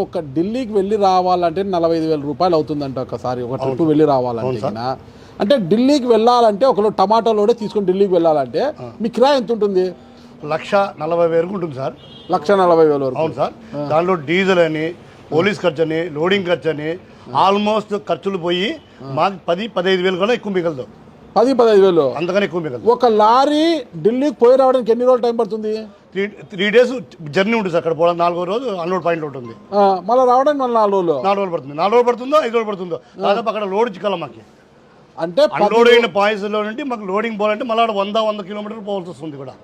ఒక ఢిల్లీకి వెళ్ళి రావాలంటే 45,000 రూపాయలు అవుతుందంట ఒకసారి ఒక ట్రిప్ వెళ్ళి రావాలంటే. అంటే ఢిల్లీకి వెళ్ళాలంటే ఒకరు టమాటో లోడే తీసుకొని ఢిల్లీకి వెళ్ళాలంటే మీ కిరాయి ఎంత ఉంటుంది? 1,40,000 ఉంటుంది సార్. 1,40,000 వరకు. అవును సార్. దానిలో డీజిల్ అని, పోలీస్ ఖర్చు అని, లోడింగ్ ఖర్చు అని ఆల్మోస్ట్ ఖర్చులు పోయి మాకు 10-15,000 కన్నా ఎక్కువ మిగలదు. 10-15,000 అంతకన్నా ఎక్కువ మిగలదు. ఒక లారీ ఢిల్లీకి పోయి రావడానికి ఎన్ని రోజులు టైం పడుతుంది? 3 days జర్నీ ఉంటుంది సార్. అక్కడ పోవడం 4వ రోజు అన్లోడ్ పాయింట్ ఉంటుంది. మళ్ళీ రావడానికి మళ్ళీ 4 రోజులు. 4 రోజులు పడుతుంది. 4 రోజులు పడుతుందో 5 రోజులు పడుతుందో దాదాపు అక్కడ లోడ్ చిక్కాలి మాకు. అంటే అన్లోడ్ అయిన పాయింట్స్లో నుండి మాకు లోడింగ్ పోవాలంటే మళ్ళీ 100 కిలోమీటర్లు పోవాల్సి వస్తుంది కూడా.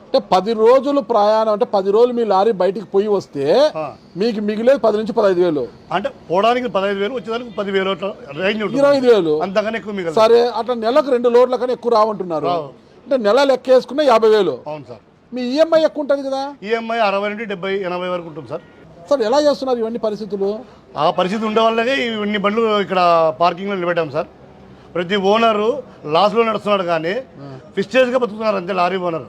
అంటే 10 రోజులు ప్రయాణం అంటే 10 రోజులు మీ లారీ బయటికి పోయి వస్తే మీకు మిగిలేదు 10 నుంచి 15,000. అంటే పోవడానికి 15,000 వచ్చేదానికి 10,000 రేంజ్ ఉంటుంది. 25,000 అంతకన్నా ఎక్కువ మిగిలిన. సరే అట్లా నెలకు 2 లోడ్ల కన్నా ఎక్కువ రావంటున్నారు. అంటే నెల లెక్క వేసుకున్న 50,000. అవును సార్. మీ ఈఎంఐ ఎక్కువ ఉంటుంది కదా? ఈఎంఐ 60 నుండి 70-80 వరకు ఉంటుంది సార్. సార్ ఎలా చేస్తున్నారు ఇవన్నీ పరిస్థితులు? ఆ పరిస్థితి ఉండే వాళ్ళకే ఇన్ని బండ్లు ఇక్కడ పార్కింగ్లో నిలబెట్టాం సార్. ప్రతి ఓనరు లాస్లో నడుస్తున్నాడు కానీ ప్రెస్టేజ్గా బతుకుతున్నారు అంతే లారీ ఓనర్.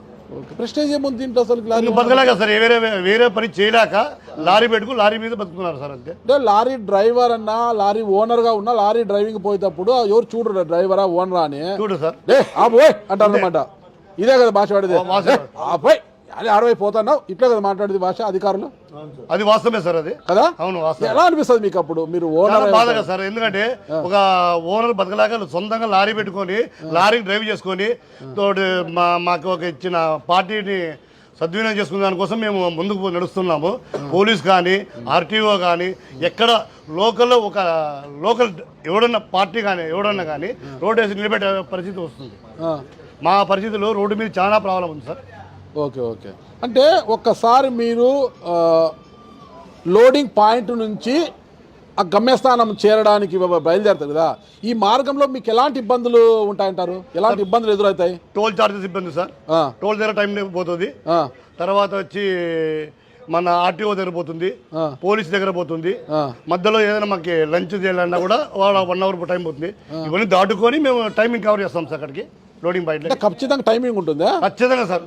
ప్రెస్టేజ్ ఏముంది దీంట్లో అసలు? బతకలేక సార్ వేరే పని చేయలేక లారీ పెట్టుకు లారీ మీద బతుకుతున్నారు సార్ అంతే. అంటే లారీ డ్రైవర్ అన్నా లారీ ఓనర్గా ఉన్నా లారీ డ్రైవింగ్ పోయేటప్పుడు ఎవరు చూడరు డ్రైవరా ఓనరా అని చూడు సార్. పోయ్ అంటారు అనమాట. ఇదే కదా భాష వాడేది. పోయ్ అది 60 పోతున్నావు ఇట్లా కదా మాట్లాడేది భాష అధికారులు. అది వాస్తవమే సార్. అది కదా. అవును వాస్తవం. ఎలా అనిపిస్తుంది మీకు అప్పుడు? మీరు ఓనర్ బాధగా సార్. ఎందుకంటే ఒక ఓనర్ బతకలేక సొంతంగా లారీ పెట్టుకొని లారీని డ్రైవ్ చేసుకొని తోడు మాకు ఒక ఇచ్చిన పార్టీని సద్వినియోగం చేసుకునే దానికోసం మేము ముందుకు నడుస్తున్నాము. పోలీస్ కానీ ఆర్టీఓ కానీ ఎక్కడ లోకల్లో ఒక లోకల్ ఎవడన్నా పార్టీ కానీ ఎవడన్నా కానీ రోడ్డు వేసి నిలబెట్టే పరిస్థితి వస్తుంది. మా పరిస్థితుల్లో రోడ్డు మీద చాలా ప్రాబ్లం ఉంది సార్. ఓకే. అంటే ఒక్కసారి మీరు లోడింగ్ పాయింట్ నుంచి ఆ గమ్యస్థానం చేరడానికి బయలుదేరుతారు కదా, ఈ మార్గంలో మీకు ఎలాంటి ఇబ్బందులు ఉంటాయంటారు? ఎలాంటి ఇబ్బందులు ఎదురవుతాయి? టోల్ చార్జెస్ ఇబ్బంది సార్. టోల్ దగ్గర టైం పోతుంది. తర్వాత వచ్చి మన ఆర్టీఓ దగ్గర పోతుంది, పోలీస్ దగ్గర పోతుంది. మధ్యలో ఏదైనా మాకు లంచ్ చేయాలన్నా కూడా 1 hour టైం పోతుంది. ఇవన్నీ దాటుకొని మేము టైమింగ్ కవర్ చేస్తాం సార్ అక్కడికి లోడింగ్ పాయింట్. ఖచ్చితంగా టైమింగ్ ఉంటుందా? ఖచ్చితంగా సార్.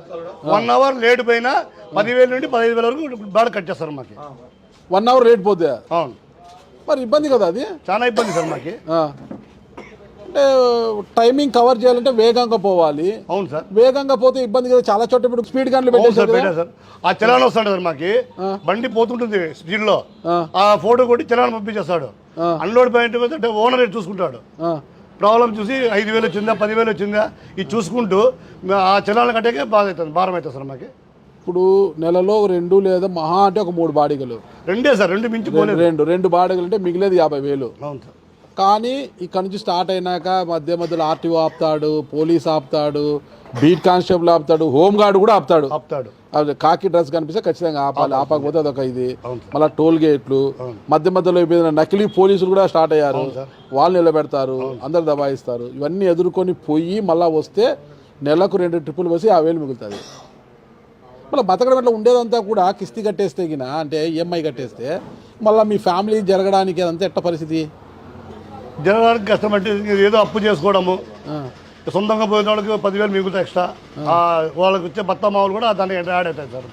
1 hour లేట్ పోయినా 10,000 నుండి 15,000 వరకు బాగా కట్ చేస్తారు మాకు. 1 hour లేట్ పోతే? అవును. మరి ఇబ్బంది కదా అది? చాలా ఇబ్బంది సార్ మాకు. అంటే టైమింగ్ కవర్ చేయాలంటే వేగంగా పోవాలి. అవును సార్. వేగంగా పోతే ఇబ్బంది కదా. చాలా చోట్ల ఇప్పుడు స్పీడ్ గన్లు పెట్టారు సార్. ఆ చలాన్ వస్తాడు సార్ మాకి. బండి పోతుంటుంది స్పీడ్లో, ఆ ఫోటో కొట్టి చలాన్ పంపించేస్తాడు. అన్లోడ్ పాయింట్ అంటే ఓనర్ చూసుకుంటాడు. ప్రాబ్లం చూసి 5,000 వచ్చిందా 10,000 వచ్చిందా ఇది చూసుకుంటూ ఆ చలాన్ కట్టాకే భారం అవుతుంది సార్ మాకు. ఇప్పుడు నెలలో 2 లేదా మహా అంటే ఒక 3 బాడిగలు. 2 సార్. 2 మించిపోలేదు. 2 బాడిగలు అంటే మిగిలేదు 50,000. అవును సార్. కానీ ఇక్కడ నుంచి స్టార్ట్ అయినాక మధ్యలో ఆర్టీఓ ఆపుతాడు, పోలీస్ ఆపుతాడు, బీట్ కానిస్టేబుల్ ఆపుతాడు, హోమ్ గార్డ్ కూడా ఆపుతాడు. అది కాకి డ్రెస్ కనిపిస్తే ఖచ్చితంగా ఆపాలి. ఆపకపోతే అదొక ఇది. మళ్ళీ టోల్ గేట్లు మధ్యలో నకిలీ పోలీసులు కూడా స్టార్ట్ అయ్యారు. వాళ్ళు నిలబెడతారు, అందరు దబాయిస్తారు. ఇవన్నీ ఎదుర్కొని పోయి మళ్ళీ వస్తే నెలకు 2 ట్రిప్పులు వేసి 50,000 మిగులుతుంది. మళ్ళీ బతకడం అట్లా ఉండేదంతా కూడా కిస్తీ కట్టేస్తే అంటే ఈఎంఐ కట్టేస్తే మళ్ళీ మీ ఫ్యామిలీ జరగడానికి అదంతా ఎట్ట పరిస్థితి? జరగడానికి కష్టం. అంటే ఏదో అప్పు చేసుకోవడము, సొంతంగా పోయిన వాళ్ళకి 10,000 మిగులుతాయి ఎక్స్ట్రా. వాళ్ళకి వచ్చే భర్త మామూలు కూడా దానికి యాడ్ అవుతాయి సార్.